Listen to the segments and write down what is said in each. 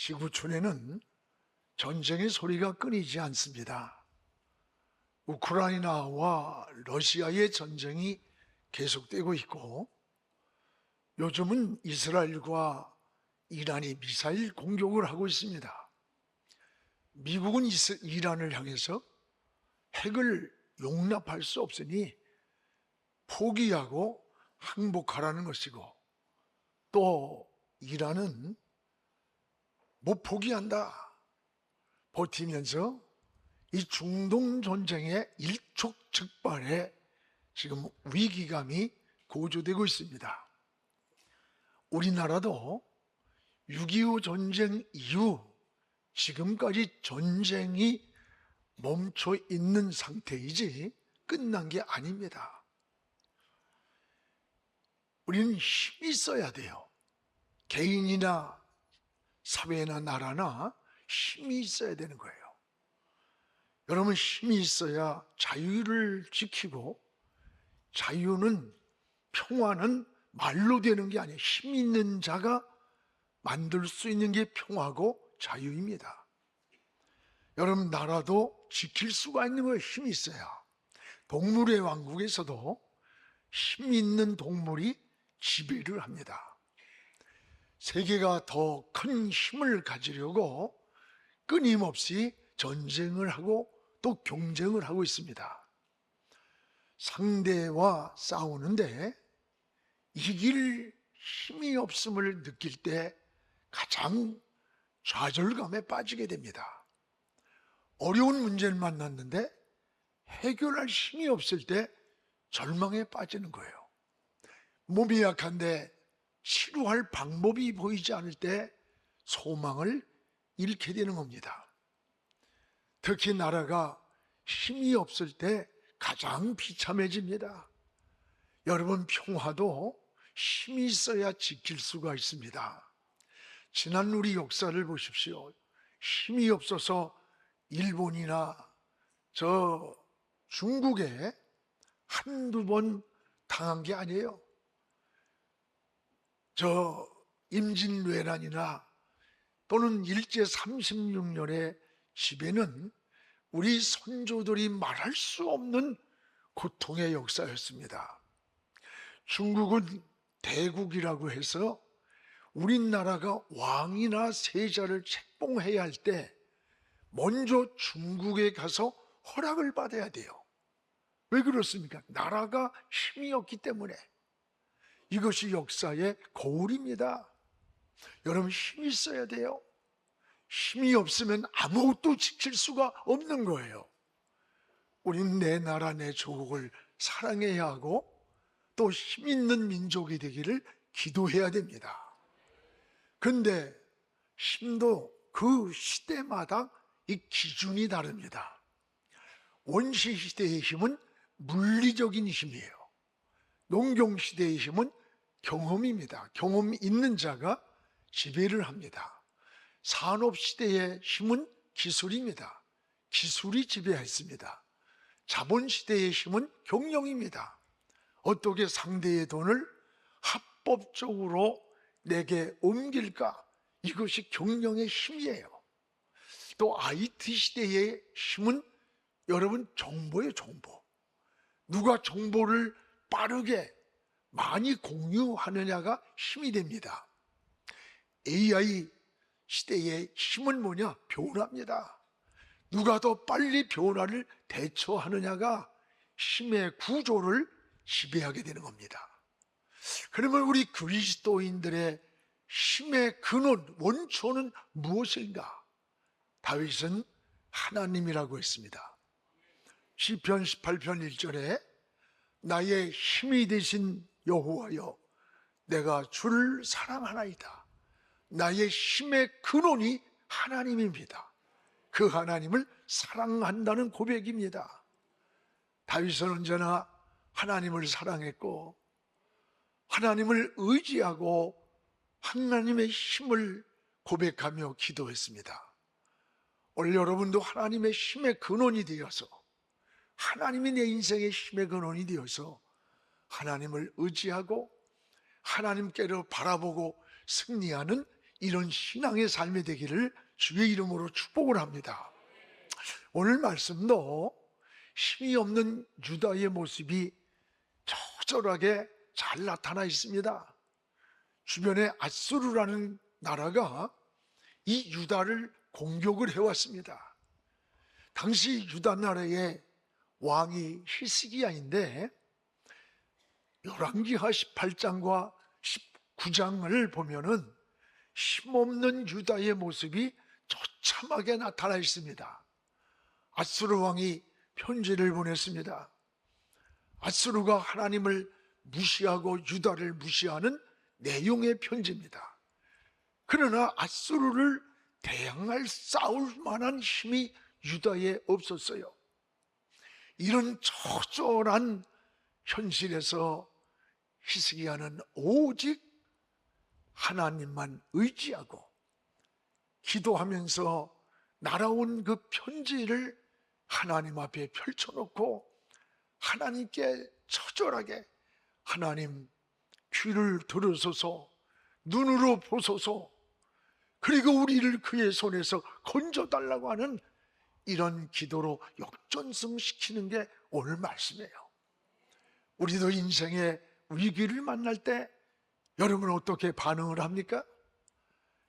지구촌에는 전쟁의 소리가 끊이지 않습니다. 우크라이나와 러시아의 전쟁이 계속되고 있고, 요즘은 이스라엘과 이란이 미사일 공격을 하고 있습니다. 미국은 이란을 향해서 핵을 용납할 수 없으니 포기하고 항복하라는 것이고, 또 이란은 못 포기한다, 버티면서 이 중동 전쟁의 일촉즉발의 지금 위기감이 고조되고 있습니다. 우리나라도 6.25 전쟁 이후 지금까지 전쟁이 멈춰 있는 상태이지 끝난 게 아닙니다. 우리는 힘이 있어야 돼요. 개인이나 사회나 나라나 힘이 있어야 되는 거예요. 여러분, 힘이 있어야 자유를 지키고, 자유는, 평화는 말로 되는 게 아니에요. 힘 있는 자가 만들 수 있는 게 평화고 자유입니다. 여러분, 나라도 지킬 수가 있는 거예요. 힘이 있어야. 동물의 왕국에서도 힘 있는 동물이 지배를 합니다. 세계가 더 큰 힘을 가지려고 끊임없이 전쟁을 하고 또 경쟁을 하고 있습니다. 상대와 싸우는데 이길 힘이 없음을 느낄 때 가장 좌절감에 빠지게 됩니다. 어려운 문제를 만났는데 해결할 힘이 없을 때 절망에 빠지는 거예요. 몸이 약한데 치료할 방법이 보이지 않을 때 소망을 잃게 되는 겁니다. 특히 나라가 힘이 없을 때 가장 비참해집니다. 여러분, 평화도 힘이 있어야 지킬 수가 있습니다. 지난 우리 역사를 보십시오. 힘이 없어서 일본이나 중국에 한두 번 당한 게 아니에요. 임진왜란이나 또는 일제 36년의 집에는 우리 선조들이 말할 수 없는 고통의 역사였습니다. 중국은 대국이라고 해서 우리나라가 왕이나 세자를 책봉해야 할 때 먼저 중국에 가서 허락을 받아야 돼요. 왜 그렇습니까? 나라가 힘이 없기 때문에. 이것이 역사의 거울입니다. 여러분, 힘이 있어야 돼요. 힘이 없으면 아무것도 지킬 수가 없는 거예요. 우리는 내 나라, 내 조국을 사랑해야 하고 또 힘 있는 민족이 되기를 기도해야 됩니다. 그런데 힘도 그 시대마다 이 기준이 다릅니다. 원시 시대의 힘은 물리적인 힘이에요. 농경 시대의 힘은 경험입니다. 경험 있는 자가 지배를 합니다. 산업 시대의 힘은 기술입니다. 기술이 지배했습니다. 자본 시대의 힘은 경영입니다. 어떻게 상대의 돈을 합법적으로 내게 옮길까? 이것이 경영의 힘이에요. 또 IT 시대의 힘은 여러분, 정보예요, 정보. 누가 정보를 빠르게 많이 공유하느냐가 힘이 됩니다. AI 시대의 힘은 뭐냐? 변화입니다. 누가 더 빨리 변화를 대처하느냐가 힘의 구조를 지배하게 되는 겁니다. 그러면 우리 그리스도인들의 힘의 근원, 원초는 무엇인가? 다윗은 하나님이라고 했습니다. 시편 18편 1절에 나의 힘이 되신 여호와여, 내가 주를 사랑하나이다. 나의 힘의 근원이 하나님입니다. 그 하나님을 사랑한다는 고백입니다. 다윗은 언제나 하나님을 사랑했고 하나님을 의지하고 하나님의 힘을 고백하며 기도했습니다. 오늘 여러분도 하나님의 힘의 근원이 되어서, 하나님이 내 인생의 힘의 근원이 되어서 하나님을 의지하고 하나님께로 바라보고 승리하는 이런 신앙의 삶이 되기를 주의 이름으로 축복을 합니다. 오늘 말씀도 힘이 없는 유다의 모습이 처절하게 잘 나타나 있습니다. 주변에 아수르라는 나라가 이 유다를 공격을 해왔습니다. 당시 유다 나라의 왕이 히스기야인데 열왕기하 18장과 19장을 보면은 힘없는 유다의 모습이 처참하게 나타나 있습니다. 아수르 왕이 편지를 보냈습니다. 아수르가 하나님을 무시하고 유다를 무시하는 내용의 편지입니다. 그러나 아수르를 대항할 싸울 만한 힘이 유다에 없었어요. 이런 처절한 현실에서 히스기야는 오직 하나님만 의지하고 기도하면서 날아온 그 편지를 하나님 앞에 펼쳐놓고 하나님께 처절하게 하나님 귀를 들으소서, 눈으로 보소서, 그리고 우리를 그의 손에서 건져달라고 하는 이런 기도로 역전승시키는 게 오늘 말씀이에요. 우리도 인생의 위기를 만날 때 여러분은 어떻게 반응을 합니까?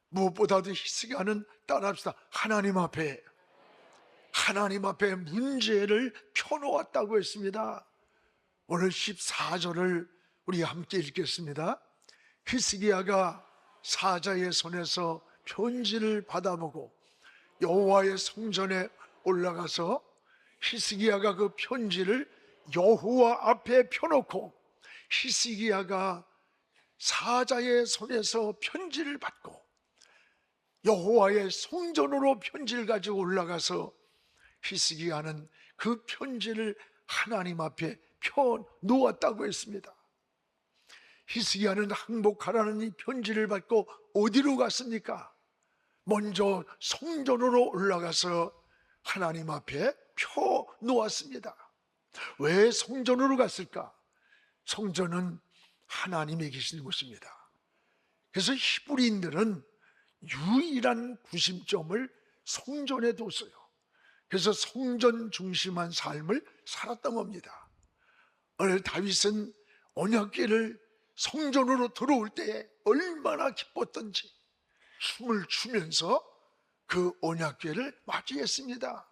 무엇보다도 히스기야는 따라합시다. 하나님 앞에 문제를 펴놓았다고 했습니다. 오늘 14절을 우리 함께 읽겠습니다. 히스기야가 사자의 손에서 편지를 받아보고 여호와의 성전에 올라가서 히스기야가 그 편지를 여호와 앞에 펴놓고 히스기야가 사자의 손에서 편지를 받고 여호와의 성전으로 편지를 가지고 올라가서 히스기야는 그 편지를 하나님 앞에 펴 놓았다고 했습니다. 히스기야는 항복하라는 이 편지를 받고 어디로 갔습니까? 먼저 성전으로 올라가서 하나님 앞에 펴 놓았습니다. 왜 성전으로 갔을까? 성전은 하나님이 계신 곳입니다. 그래서 히브리인들은 유일한 구심점을 성전에 뒀어요. 그래서 성전 중심한 삶을 살았던 겁니다. 오늘 다윗은 언약궤를 성전으로 들어올 때에 얼마나 기뻤던지 춤을 추면서 그 언약궤를 맞이했습니다.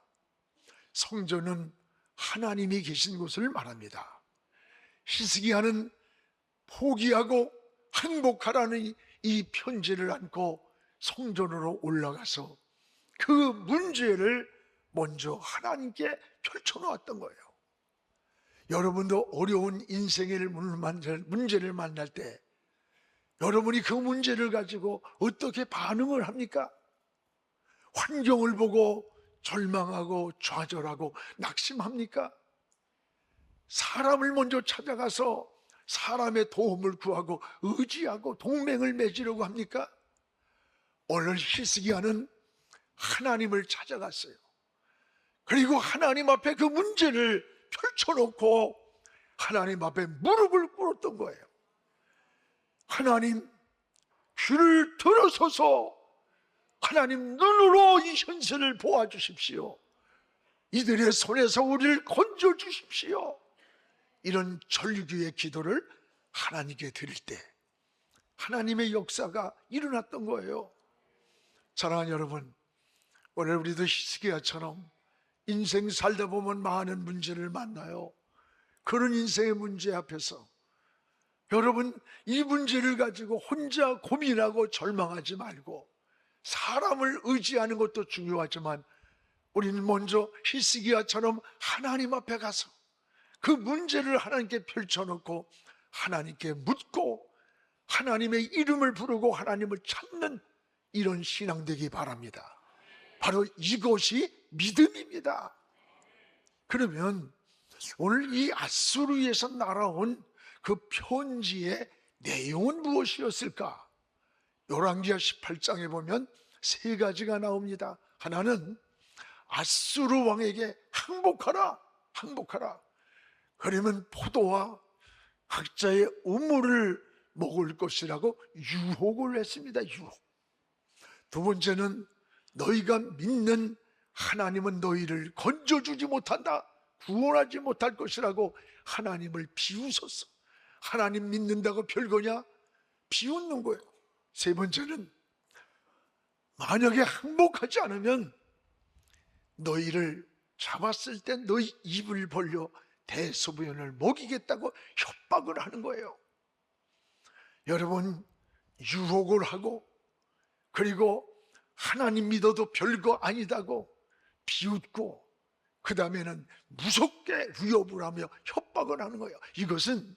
성전은 하나님이 계신 곳을 말합니다. 히스기야는 포기하고 항복하라는 이 편지를 안고 성전으로 올라가서 그 문제를 먼저 하나님께 펼쳐놓았던 거예요. 여러분도 어려운 인생의 문제를 만날 때 여러분이 그 문제를 가지고 어떻게 반응을 합니까? 환경을 보고 절망하고 좌절하고 낙심합니까? 사람을 먼저 찾아가서 사람의 도움을 구하고 의지하고 동맹을 맺으려고 합니까? 오늘 히스기야는 하나님을 찾아갔어요. 그리고 하나님 앞에 그 문제를 펼쳐놓고 하나님 앞에 무릎을 꿇었던 거예요. 하나님, 귀를 들어서서 하나님 눈으로 이 현실을 보아주십시오. 이들의 손에서 우리를 건져주십시오. 이런 절규의 기도를 하나님께 드릴 때 하나님의 역사가 일어났던 거예요. 사랑하는 여러분, 오늘 우리도 히스기야처럼 인생 살다 보면 많은 문제를 만나요. 그런 인생의 문제 앞에서 여러분, 이 문제를 가지고 혼자 고민하고 절망하지 말고 사람을 의지하는 것도 중요하지만 우리는 먼저 히스기야처럼 하나님 앞에 가서 그 문제를 하나님께 펼쳐놓고 하나님께 묻고 하나님의 이름을 부르고 하나님을 찾는 이런 신앙 되기 바랍니다. 바로 이것이 믿음입니다. 그러면 오늘 이 아수르에서 날아온 그 편지의 내용은 무엇이었을까? 열왕기하 18장에 보면 세 가지가 나옵니다. 하나는 아수르 왕에게 항복하라, 항복하라. 그러면 포도와 각자의 우물을 먹을 것이라고 유혹을 했습니다. 유혹. 두 번째는 너희가 믿는 하나님은 너희를 건져주지 못한다, 구원하지 못할 것이라고 하나님을 비웃었어. 하나님 믿는다고 별거냐? 비웃는 거예요. 세 번째는 만약에 항복하지 않으면 너희를 잡았을 때 너희 입을 벌려 대소변을 먹이겠다고 협박을 하는 거예요. 여러분, 유혹을 하고 그리고 하나님 믿어도 별거 아니다고 비웃고 그 다음에는 무섭게 위협을 하며 협박을 하는 거예요. 이것은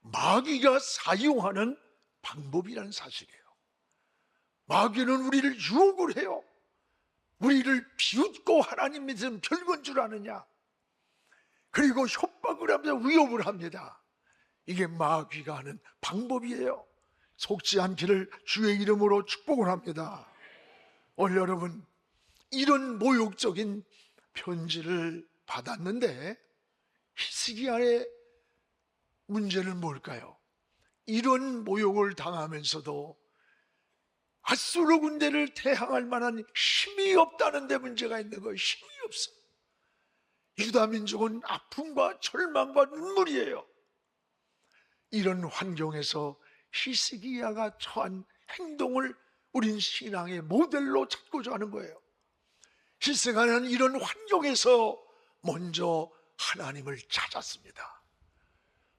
마귀가 사용하는 방법이라는 사실이에요. 마귀는 우리를 유혹을 해요. 우리를 비웃고 하나님 믿으면 별건 줄 아느냐, 그리고 협박을 하며 위협을 합니다. 이게 마귀가 하는 방법이에요. 속지 않기를 주의 이름으로 축복을 합니다. 오늘 여러분, 이런 모욕적인 편지를 받았는데 히스기야의 문제는 뭘까요? 이런 모욕을 당하면서도 앗수르 군대를 대항할 만한 힘이 없다는 데 문제가 있는 거예요. 힘이 없어. 유다 민족은 아픔과 절망과 눈물이에요. 이런 환경에서 히스기야가 처한 행동을 우린 신앙의 모델로 찾고자 하는 거예요. 히스기야는 이런 환경에서 먼저 하나님을 찾았습니다.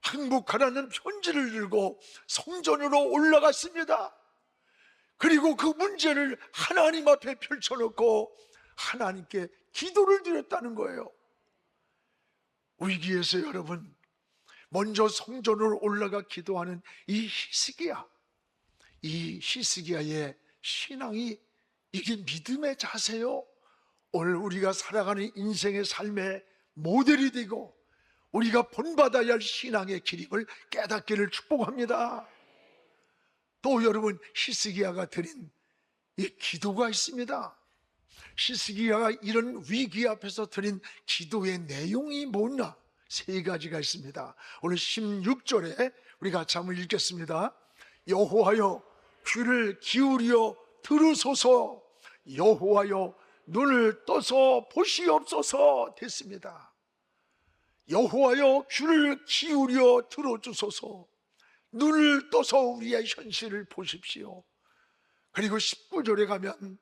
항복하라는 편지를 들고 성전으로 올라갔습니다. 그리고 그 문제를 하나님 앞에 펼쳐놓고 하나님께 기도를 드렸다는 거예요. 위기에서 여러분, 먼저 성전으로 올라가 기도하는 이 히스기야의 신앙이, 이게 믿음의 자세요. 오늘 우리가 살아가는 인생의 삶의 모델이 되고 우리가 본받아야 할 신앙의 길임을 깨닫기를 축복합니다. 또 여러분, 히스기야가 드린 이 기도가 있습니다. 히스기야가 이런 위기 앞에서 드린 기도의 내용이 뭐냐? 세 가지가 있습니다. 오늘 16절에 우리 같이 한번 읽겠습니다. 여호와여, 귀를 기울여 들으소서. 여호와여, 눈을 떠서 보시옵소서. 됐습니다. 여호와여, 귀를 기울여 들어주소서. 눈을 떠서 우리의 현실을 보십시오. 그리고 19절에 가면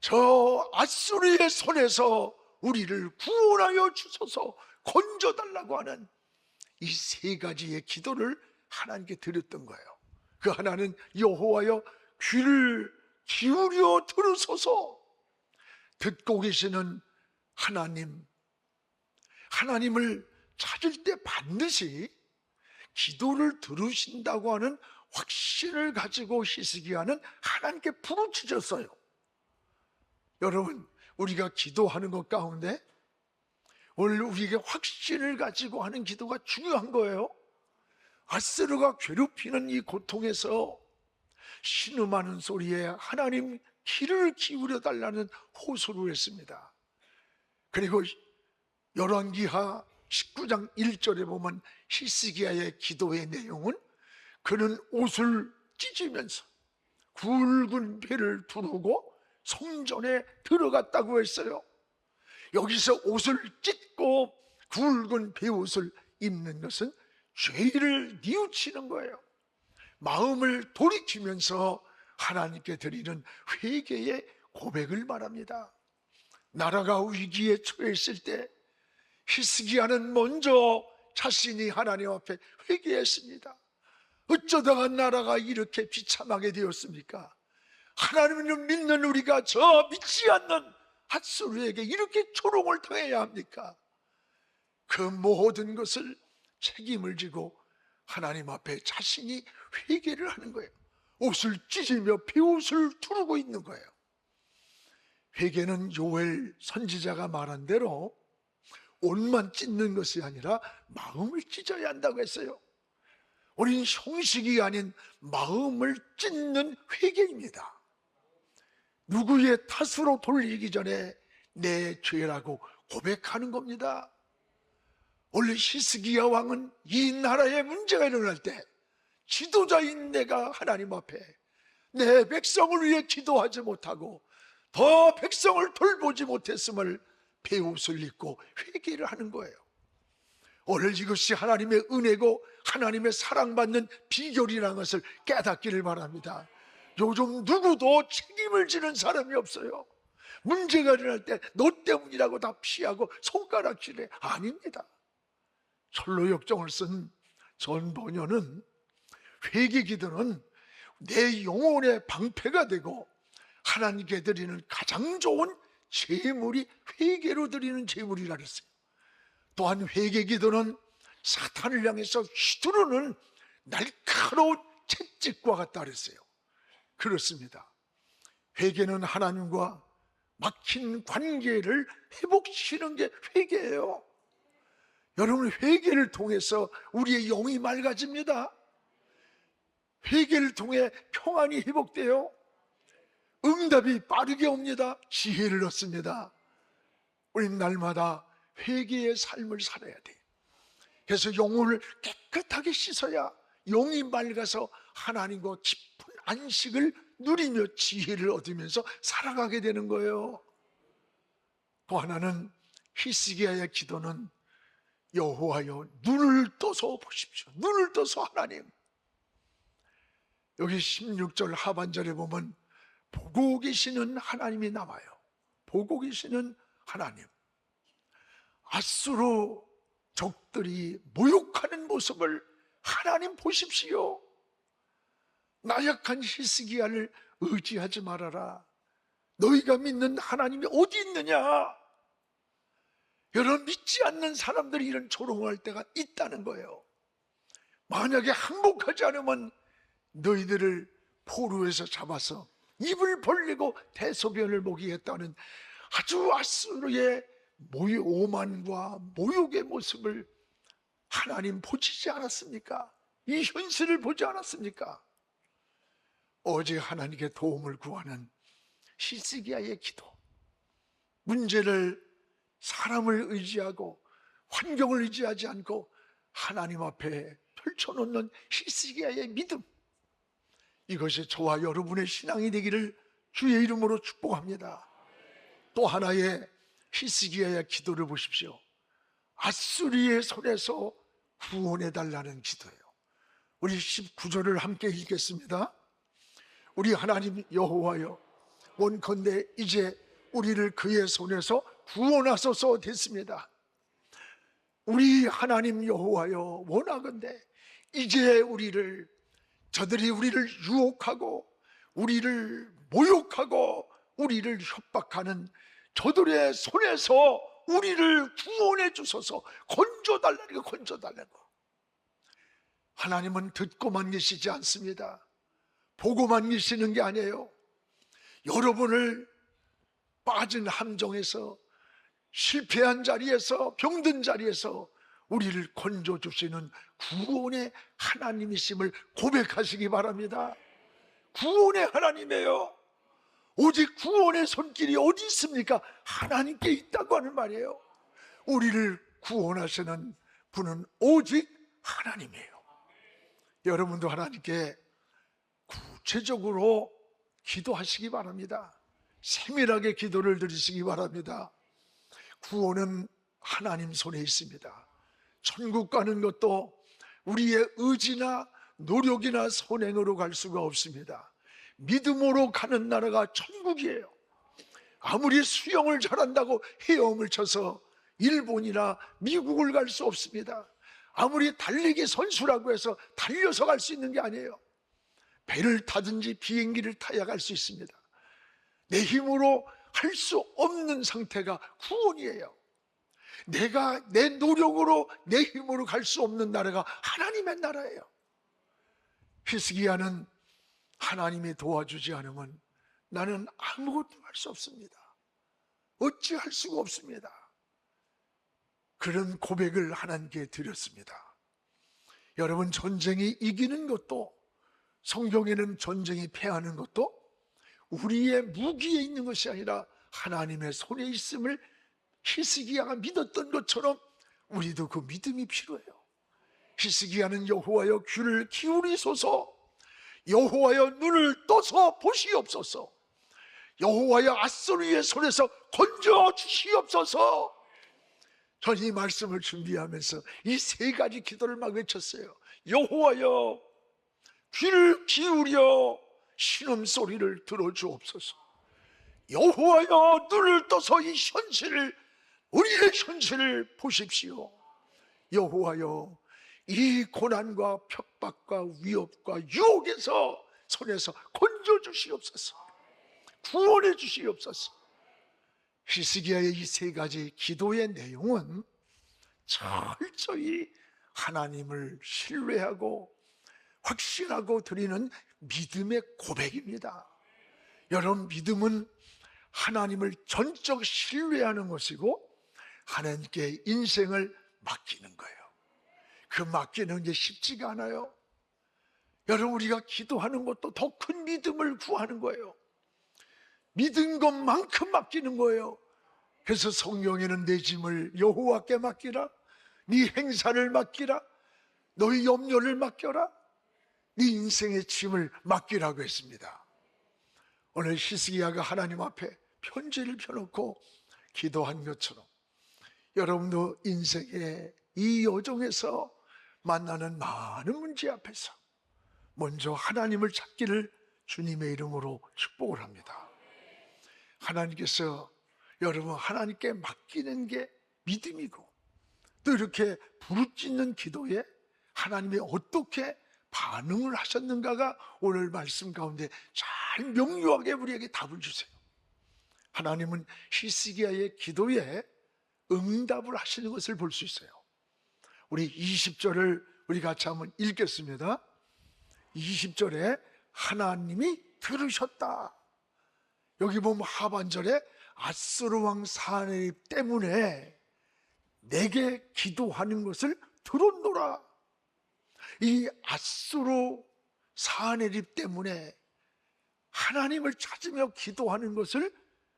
저 앗수르의 손에서 우리를 구원하여 주소서, 건져달라고 하는 이 세 가지의 기도를 하나님께 드렸던 거예요. 그 하나는 여호와여, 귀를 기울여 들으소서. 듣고 계시는 하나님, 하나님을 찾을 때 반드시 기도를 들으신다고 하는 확신을 가지고 히스기야는 하나님께 부르짖었어요. 여러분, 우리가 기도하는 것 가운데 오늘 우리에게 확신을 가지고 하는 기도가 중요한 거예요. 앗수르가 괴롭히는 이 고통에서 신음하는 소리에 하나님 귀를 기울여 달라는 호소를 했습니다. 그리고 열왕기하 19장 1절에 보면 히스기야의 기도의 내용은 그는 옷을 찢으면서 굵은 배를 두르고 성전에 들어갔다고 했어요. 여기서 옷을 찢고 굵은 배옷을 입는 것은 죄를 뉘우치는 거예요. 마음을 돌이키면서 하나님께 드리는 회개의 고백을 말합니다. 나라가 위기에 처했을 때 히스기야는 먼저 자신이 하나님 앞에 회개했습니다. 어쩌다가 나라가 이렇게 비참하게 되었습니까? 하나님을 믿는 우리가 저 믿지 않는 앗수르에게 이렇게 조롱을 당해야 합니까? 그 모든 것을 책임을 지고 하나님 앞에 자신이 회개를 하는 거예요. 옷을 찢으며 배옷을 두르고 있는 거예요. 회개는 요엘 선지자가 말한 대로 옷만 찢는 것이 아니라 마음을 찢어야 한다고 했어요. 우린 형식이 아닌 마음을 찢는 회개입니다. 누구의 탓으로 돌리기 전에 내 죄라고 고백하는 겁니다. 원래 히스기야 왕은 이 나라에 문제가 일어날 때 지도자인 내가 하나님 앞에 내 백성을 위해 기도하지 못하고 더 백성을 돌보지 못했음을 배옷을 입고 회개를 하는 거예요. 오늘 이것이 하나님의 은혜고 하나님의 사랑받는 비결이라는 것을 깨닫기를 바랍니다. 요즘 누구도 책임을 지는 사람이 없어요. 문제가 일어날 때 너 때문이라고 다 피하고 손가락질해. 아닙니다. 철로 역정을 쓴 전 번연은 회개 기도는 내 영혼의 방패가 되고 하나님께 드리는 가장 좋은 제물이 회개로 드리는 제물이라 그랬어요. 또한 회개 기도는 사탄을 향해서 휘두르는 날카로운 채찍과 같다 그랬어요. 그렇습니다. 회개는 하나님과 막힌 관계를 회복시키는 게 회개예요. 여러분, 회개를 통해서 우리의 영이 맑아집니다. 회개를 통해 평안이 회복돼요. 응답이 빠르게 옵니다. 지혜를 얻습니다. 우리는 날마다 회개의 삶을 살아야 돼. 그래서 영혼을 깨끗하게 씻어야 영이 맑아서 하나님과 깊은 안식을 누리며 지혜를 얻으면서 살아가게 되는 거예요. 또 하나는 히스기야의 기도는 여호와여 눈을 떠서 보십시오. 눈을 떠서 하나님. 여기 16절 하반절에 보면 보고 계시는 하나님이 나와요. 보고 계시는 하나님. 아수르 적들이 모욕하는 모습을 하나님 보십시오. 나약한 히스기야를 의지하지 말아라. 너희가 믿는 하나님이 어디 있느냐? 여러분, 믿지 않는 사람들이 이런 조롱할 때가 있다는 거예요. 만약에 항복하지 않으면 너희들을 포로에서 잡아서 입을 벌리고 대소변을 먹이겠다는 아주 아수르의 오만과 모욕의 모습을 하나님 보시지 않았습니까? 이 현실을 보지 않았습니까? 어제 하나님께 도움을 구하는 히스기야의 기도, 문제를 사람을 의지하고 환경을 의지하지 않고 하나님 앞에 펼쳐놓는 히스기야의 믿음, 이것이 저와 여러분의 신앙이 되기를 주의 이름으로 축복합니다. 또 하나의 히스기야의 기도를 보십시오. 아수리의 손에서 구원해달라는 기도예요. 우리 19절을 함께 읽겠습니다. 우리 하나님 여호와여, 원컨대 이제 우리를 그의 손에서 구원하소서 됐습니다. 우리 하나님 여호와여, 원하건대 이제 저들이 우리를 유혹하고 우리를 모욕하고 우리를 협박하는 저들의 손에서 우리를 구원해 주소서. 건져달라는 거, 건져달라는 거. 하나님은 듣고만 계시지 않습니다. 보고만 계시는 게 아니에요. 여러분을 빠진 함정에서, 실패한 자리에서, 병든 자리에서 우리를 건져주시는 구원의 하나님이심을 고백하시기 바랍니다. 구원의 하나님이에요. 오직 구원의 손길이 어디 있습니까? 하나님께 있다고 하는 말이에요. 우리를 구원하시는 분은 오직 하나님이에요. 여러분도 하나님께 구체적으로 기도하시기 바랍니다. 세밀하게 기도를 드리시기 바랍니다. 구원은 하나님 손에 있습니다. 천국 가는 것도 우리의 의지나 노력이나 선행으로 갈 수가 없습니다. 믿음으로 가는 나라가 천국이에요. 아무리 수영을 잘한다고 헤엄을 쳐서 일본이나 미국을 갈 수 없습니다. 아무리 달리기 선수라고 해서 달려서 갈 수 있는 게 아니에요. 배를 타든지 비행기를 타야 갈 수 있습니다. 내 힘으로 할 수 없는 상태가 구원이에요. 내가 내 노력으로, 내 힘으로 갈 수 없는 나라가 하나님의 나라예요. 히스기야는 하나님이 도와주지 않으면 나는 아무것도 할 수 없습니다. 어찌할 수가 없습니다. 그런 고백을 하나님께 드렸습니다. 여러분, 전쟁이 이기는 것도, 성경에는 전쟁이 패하는 것도 우리의 무기에 있는 것이 아니라 하나님의 손에 있음을 히스기야가 믿었던 것처럼 우리도 그 믿음이 필요해요. 히스기야는 여호와여 귀를 기울이소서, 여호와여 눈을 떠서 보시옵소서. 여호와여 앗소리의 손에서 건져 주시옵소서. 저는 이 말씀을 준비하면서 이 세 가지 기도를 막 외쳤어요. 여호와여 귀를 기울여 신음소리를 들어주옵소서. 여호와여 눈을 떠서 이 현실을, 우리의 현실을 보십시오. 여호와여 이 고난과 핍박과 위협과 유혹에서 손에서 건져 주시옵소서. 구원해 주시옵소서. 히스기야의 이 세 가지 기도의 내용은 철저히 하나님을 신뢰하고 확신하고 드리는 믿음의 고백입니다. 여러분, 믿음은 하나님을 전적 신뢰하는 것이고 하나님께 인생을 맡기는 거예요. 그 맡기는 게 쉽지가 않아요. 여러분, 우리가 기도하는 것도 더 큰 믿음을 구하는 거예요. 믿은 것만큼 맡기는 거예요. 그래서 성경에는 내 짐을 여호와께 맡기라, 네 행사를 맡기라, 너희 염려를 맡겨라, 네 인생의 짐을 맡기라고 했습니다. 오늘 히스기야가 하나님 앞에 편지를 펴놓고 기도한 것처럼 여러분도 인생의 이 여정에서 만나는 많은 문제 앞에서 먼저 하나님을 찾기를 주님의 이름으로 축복을 합니다. 하나님께서 여러분 하나님께 맡기는 게 믿음이고, 또 이렇게 부르짖는 기도에 하나님이 어떻게 반응을 하셨는가가 오늘 말씀 가운데 잘 명료하게 우리에게 답을 주세요. 하나님은 히스기야의 기도에 응답을 하시는 것을 볼 수 있어요. 우리 20절을 우리 같이 한번 읽겠습니다. 20절에 하나님이 들으셨다. 여기 보면 하반절에 앗수르 왕 사네립 때문에 내게 기도하는 것을 들었노라. 이 앗수르 사네립 때문에 하나님을 찾으며 기도하는 것을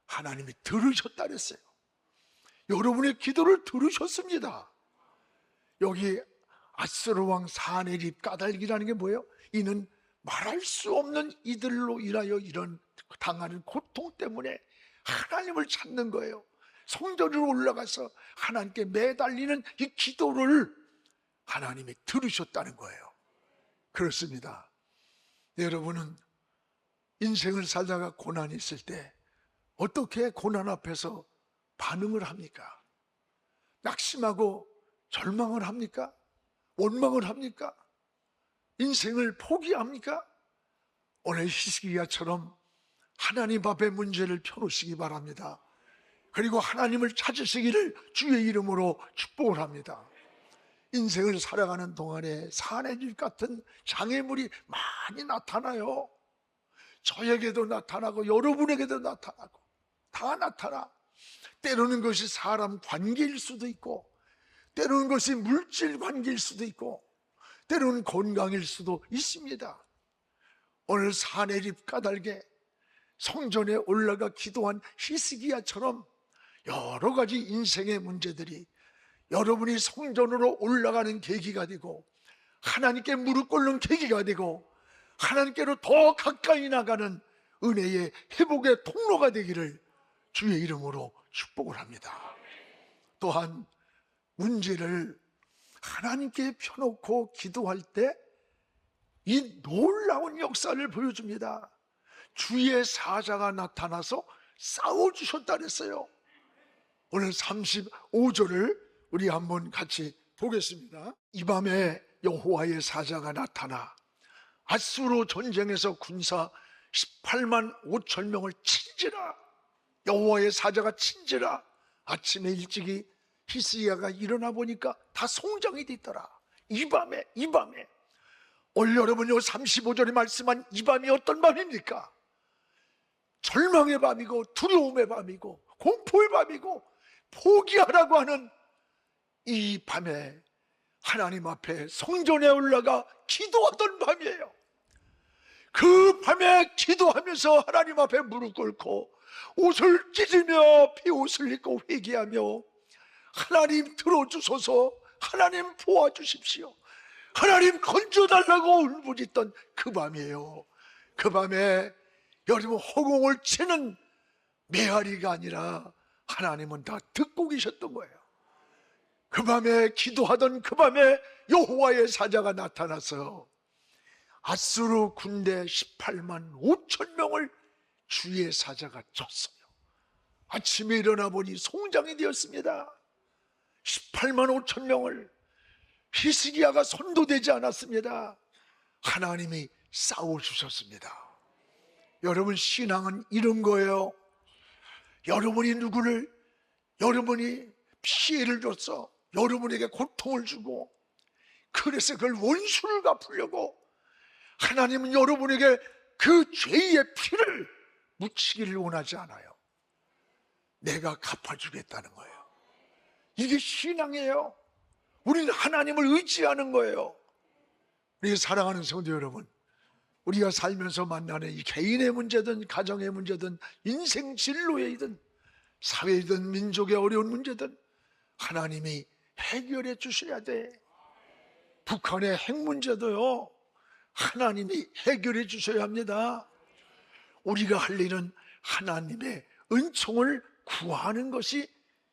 하나님이 들으셨다 그랬어요. 여러분의 기도를 들으셨습니다. 여기 앗수르 왕 사네립 까닭이라는 게 뭐예요? 이는 말할 수 없는 이들로 인하여 이런 당하는 고통 때문에 하나님을 찾는 거예요. 성전으로 올라가서 하나님께 매달리는 이 기도를 하나님이 들으셨다는 거예요. 그렇습니다. 여러분은 인생을 살다가 고난이 있을 때 어떻게 고난 앞에서 반응을 합니까? 낙심하고 절망을 합니까? 원망을 합니까? 인생을 포기합니까? 오늘 히스기야처럼 하나님 앞에 문제를 펴놓으시기 바랍니다. 그리고 하나님을 찾으시기를 주의 이름으로 축복을 합니다. 인생을 살아가는 동안에 사내집 같은 장애물이 많이 나타나요. 저에게도 나타나고 여러분에게도 나타나고 다 나타나. 때로는 그것이 사람 관계일 수도 있고, 때로는 그것이 물질 관계일 수도 있고, 때로는 건강일 수도 있습니다. 오늘 사내립 까닭에 성전에 올라가 기도한 히스기야처럼 여러 가지 인생의 문제들이 여러분이 성전으로 올라가는 계기가 되고, 하나님께 무릎 꿇는 계기가 되고, 하나님께로 더 가까이 나가는 은혜의 회복의 통로가 되기를 주의 이름으로 축복을 합니다. 또한 문제를 하나님께 펴놓고 기도할 때 이 놀라운 역사를 보여줍니다. 주의 사자가 나타나서 싸워주셨다 그랬어요. 오늘 35절을 우리 한번 같이 보겠습니다. 이 밤에 여호와의 사자가 나타나 앗수르 전쟁에서 군사 18만 5천 명을 친지라. 여호와의 사자가 친지라. 아침에 일찍이 히스기야가 일어나 보니까 다 송장이 돼 있더라. 이 밤에 오늘 여러분이 35절에 말씀한 이 밤이 어떤 밤입니까? 절망의 밤이고 두려움의 밤이고 공포의 밤이고 포기하라고 하는 이 밤에 하나님 앞에 성전에 올라가 기도하던 밤이에요. 그 밤에 기도하면서 하나님 앞에 무릎 꿇고 옷을 찢으며 비옷을 입고 회개하며 하나님 들어주소서, 하나님 도와주십시오, 하나님 건져달라고 울부짖던 그 밤이에요. 그 밤에 여러분 허공을 치는 메아리가 아니라 하나님은 다 듣고 계셨던 거예요. 그 밤에 기도하던 그 밤에 여호와의 사자가 나타나서 아수르 군대 18만 5천 명을 주의 사자가 쳤어요. 아침에 일어나 보니 송장이 되었습니다. 18만 5천 명을 히스기야가 손도 대지 않았습니다. 하나님이 싸워주셨습니다. 여러분, 신앙은 이런 거예요. 여러분이 누구를, 여러분이 피해를 줬어, 여러분에게 고통을 주고, 그래서 그걸 원수를 갚으려고 하나님은 여러분에게 그 죄의 피를 묻히기를 원하지 않아요. 내가 갚아주겠다는 거예요. 이게 신앙이에요. 우리는 하나님을 의지하는 거예요. 우리 사랑하는 성도 여러분, 우리가 살면서 만나는 이 개인의 문제든 가정의 문제든 인생 진로이든 사회이든 민족의 어려운 문제든 하나님이 해결해 주셔야 돼. 북한의 핵 문제도요, 하나님이 해결해 주셔야 합니다. 우리가 할 일은 하나님의 은총을 구하는 것이,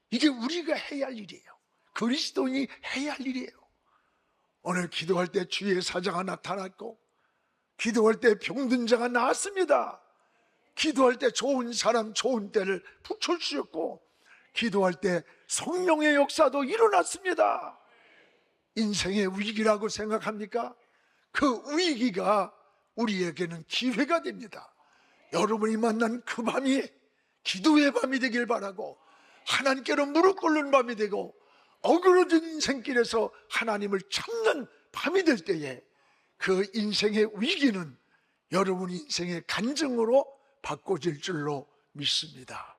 이게 우리가 해야 할 일이에요. 그리스도인이 해야 할 일이에요. 오늘 기도할 때 주의 사자가 나타났고, 기도할 때 병든 자가 나았습니다. 기도할 때 좋은 사람 좋은 때를 붙여주셨고, 기도할 때 성령의 역사도 일어났습니다. 인생의 위기라고 생각합니까? 그 위기가 우리에게는 기회가 됩니다. 여러분이 만난 그 밤이 기도의 밤이 되길 바라고, 하나님께로 무릎 꿇는 밤이 되고, 어그러진 인생길에서 하나님을 찾는 밤이 될 때에 그 인생의 위기는 여러분 인생의 간증으로 바꿔질 줄로 믿습니다.